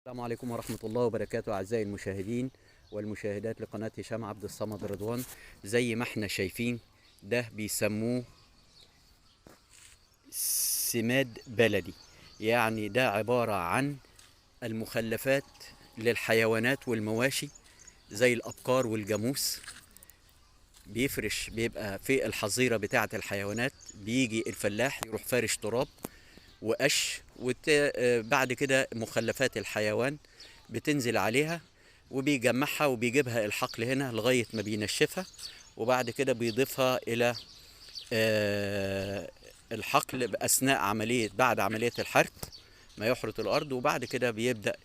السلام عليكم ورحمة الله وبركاته أعزائي المشاهدين والمشاهدات لقناة هشام عبد الصمد رضوان. زي ما احنا شايفين ده بيسموه سماد بلدي، يعني ده عبارة عن المخلفات للحيوانات والمواشي زي الأبقار والجاموس. بيبقى في الحظيرة بتاعة الحيوانات، بيجي الفلاح يروح فارش تراب وقش بعد كده مخلفات الحيوان بتنزل عليها وبيجمعها وبيجيبها الحقل هنا لغاية ما بينشفها، وبعد كده بيضيفها إلى الحقل أثناء بعد عملية الحرث ما يحرث الأرض، وبعد كده بيبدأ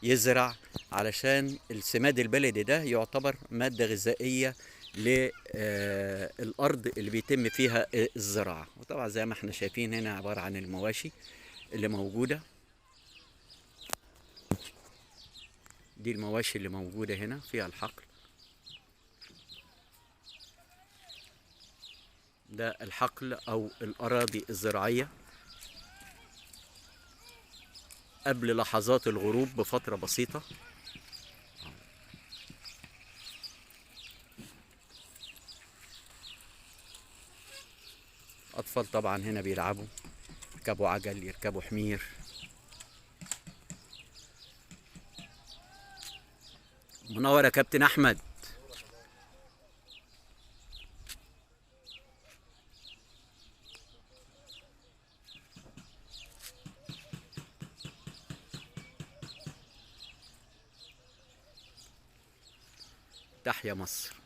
يزرع، علشان السماد البلدي ده يعتبر مادة غذائية للأرض اللي بيتم فيها الزراعة. وطبعا زي ما احنا شايفين هنا عبارة عن المواشي اللي موجودة، دي المواشي اللي موجودة هنا في الحقل. ده الحقل أو الأراضي الزراعية قبل لحظات الغروب بفترة بسيطة. أطفال طبعا هنا بيلعبوا، يركبوا عجل، يركبوا حمير. منور يا كابتن أحمد. تحيا مصر.